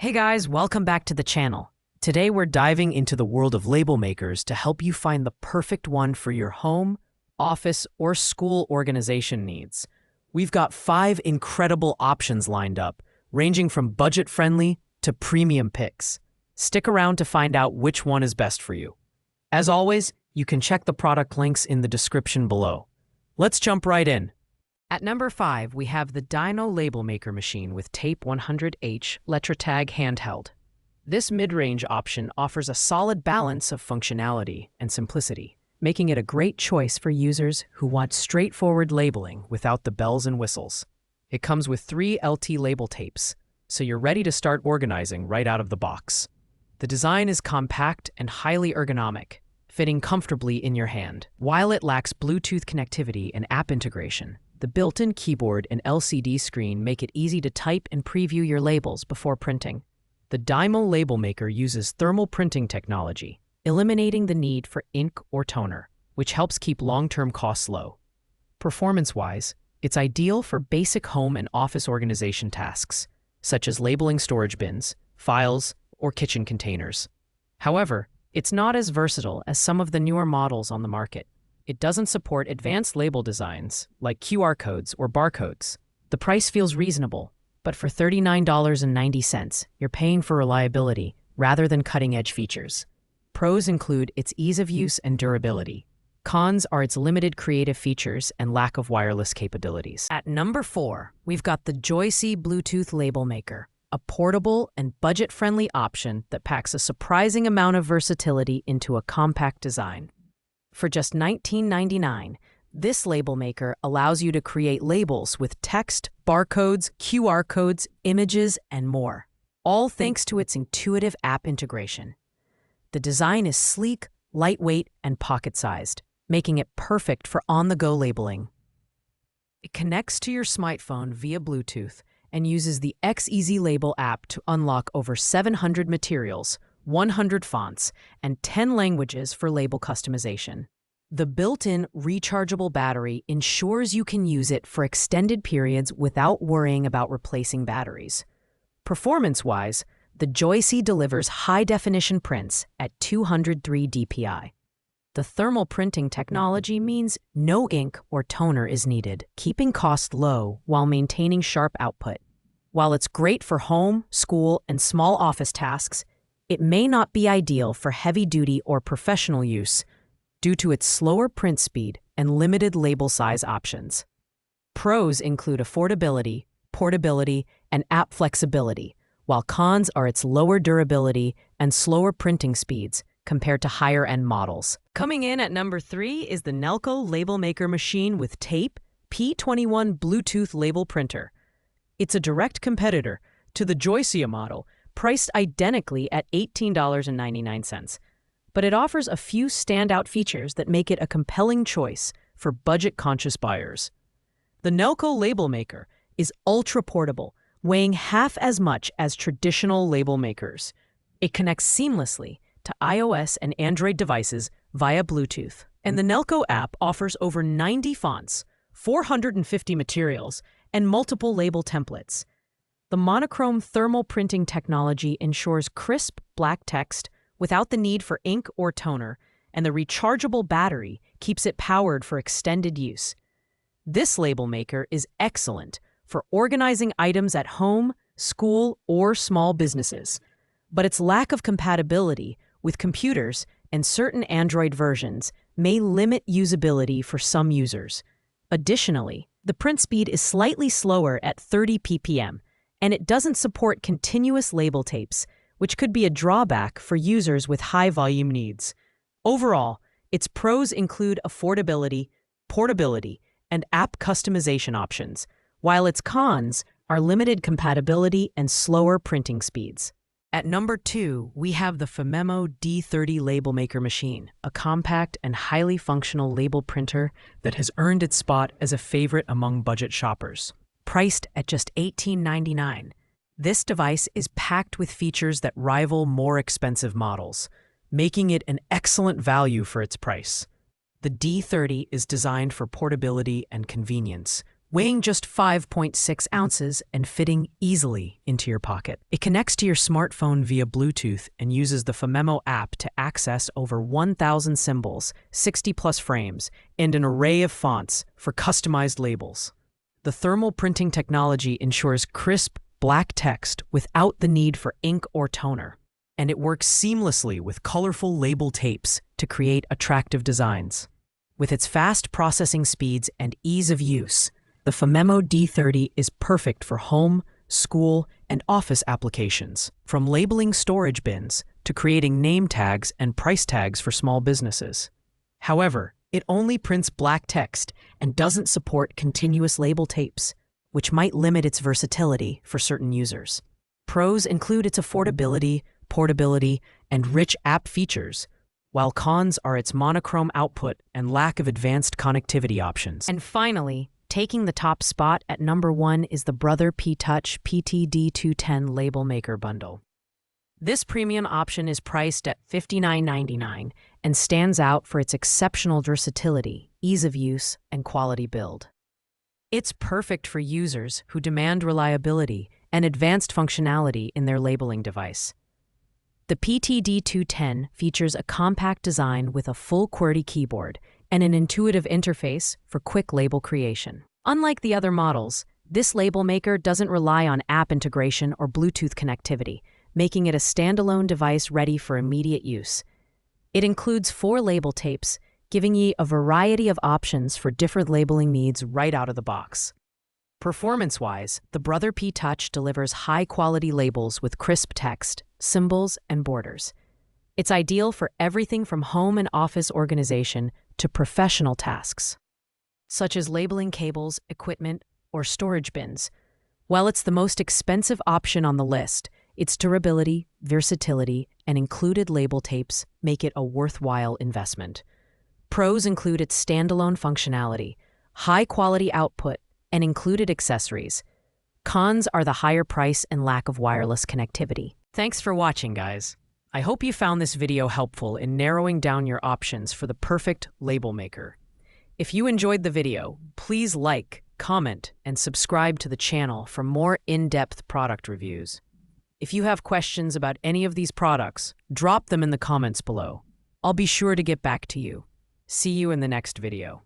Hey guys, welcome back to the channel. Today we're diving into the world of label makers to help you find the perfect one for your home, office, or school organization needs. We've got 5 incredible options lined up, ranging from budget-friendly to premium picks. Stick around to find out which one is best for you. As always, you can check the product links in the description below. Let's jump right in. At number 5, we have the DYMO Label Maker machine with Tape 100H LetraTag handheld. This mid-range option offers a solid balance of functionality and simplicity, making it a great choice for users who want straightforward labeling without the bells and whistles. It comes with 3 LT label tapes, so you're ready to start organizing right out of the box. The design is compact and highly ergonomic, fitting comfortably in your hand. While it lacks Bluetooth connectivity and app integration, the built-in keyboard and LCD screen make it easy to type and preview your labels before printing. The DYMO Label Maker uses thermal printing technology, eliminating the need for ink or toner, which helps keep long-term costs low. Performance-wise, it's ideal for basic home and office organization tasks, such as labeling storage bins, files, or kitchen containers. However, it's not as versatile as some of the newer models on the market. It doesn't support advanced label designs like QR codes or barcodes. The price feels reasonable, but for $39.90, you're paying for reliability rather than cutting-edge features. Pros include its ease of use and durability. Cons are its limited creative features and lack of wireless capabilities. At number 4, we've got the Joysea Bluetooth Label Maker, a portable and budget-friendly option that packs a surprising amount of versatility into a compact design. For just $19.99, this label maker allows you to create labels with text, barcodes, QR codes, images, and more, all thanks to its intuitive app integration. The design is sleek, lightweight, and pocket-sized, making it perfect for on-the-go labeling. It connects to your smartphone via Bluetooth and uses the X-Easy Label app to unlock over 700 materials, 100 fonts, and 10 languages for label customization. The built-in rechargeable battery ensures you can use it for extended periods without worrying about replacing batteries. Performance-wise, the Joysea delivers high-definition prints at 203 dpi. The thermal printing technology means no ink or toner is needed, keeping costs low while maintaining sharp output. While it's great for home, school, and small office tasks, it may not be ideal for heavy-duty or professional use due to its slower print speed and limited label size options. Pros include affordability, portability, and app flexibility, while cons are its lower durability and slower printing speeds compared to higher-end models. Coming in at number 3 is the Nelko Label Maker machine with Tape P21 Bluetooth Label Printer. It's a direct competitor to the Joysea model, priced identically at $18.99, but it offers a few standout features that make it a compelling choice for budget-conscious buyers. The Nelko Label Maker is ultra-portable, weighing half as much as traditional label makers. It connects seamlessly to iOS and Android devices via Bluetooth, and the Nelko app offers over 90 fonts, 450 materials, and multiple label templates. The monochrome thermal printing technology ensures crisp black text without the need for ink or toner, and the rechargeable battery keeps it powered for extended use. This label maker is excellent for organizing items at home, school, or small businesses, but its lack of compatibility with computers and certain Android versions may limit usability for some users. Additionally, the print speed is slightly slower at 30 ppm, and it doesn't support continuous label tapes, which could be a drawback for users with high-volume needs. Overall, its pros include affordability, portability, and app customization options, while its cons are limited compatibility and slower printing speeds. At number 2, we have the Phomemo D30 Label Maker machine, a compact and highly functional label printer that has earned its spot as a favorite among budget shoppers. Priced at just $18.99, this device is packed with features that rival more expensive models, making it an excellent value for its price. The D30 is designed for portability and convenience, weighing just 5.6 ounces and fitting easily into your pocket. It connects to your smartphone via Bluetooth and uses the Phomemo app to access over 1,000 symbols, 60-plus frames, and an array of fonts for customized labels. The thermal printing technology ensures crisp, black text without the need for ink or toner, and it works seamlessly with colorful label tapes to create attractive designs. With its fast processing speeds and ease of use, the Phomemo D30 is perfect for home, school, and office applications, from labeling storage bins to creating name tags and price tags for small businesses. However, it only prints black text and doesn't support continuous label tapes, which might limit its versatility for certain users. Pros include its affordability, portability, and rich app features, while cons are its monochrome output and lack of advanced connectivity options. And finally, taking the top spot at number 1 is the Brother P-Touch PTD210 Label Maker Bundle. This premium option is priced at $59.99 and stands out for its exceptional versatility, ease of use, and quality build. It's perfect for users who demand reliability and advanced functionality in their labeling device. The PTD210 features a compact design with a full QWERTY keyboard and an intuitive interface for quick label creation. Unlike the other models, this label maker doesn't rely on app integration or Bluetooth connectivity, making it a standalone device ready for immediate use. It includes 4 label tapes, giving you a variety of options for different labeling needs right out of the box. Performance-wise, the Brother P-Touch delivers high-quality labels with crisp text, symbols, and borders. It's ideal for everything from home and office organization to professional tasks, such as labeling cables, equipment, or storage bins. While it's the most expensive option on the list, its durability, versatility, and included label tapes make it a worthwhile investment. Pros include its standalone functionality, high-quality output, and included accessories. Cons are the higher price and lack of wireless connectivity. Thanks for watching, guys. I hope you found this video helpful in narrowing down your options for the perfect label maker. If you enjoyed the video, please like, comment, and subscribe to the channel for more in-depth product reviews. If you have questions about any of these products, drop them in the comments below. I'll be sure to get back to you. See you in the next video.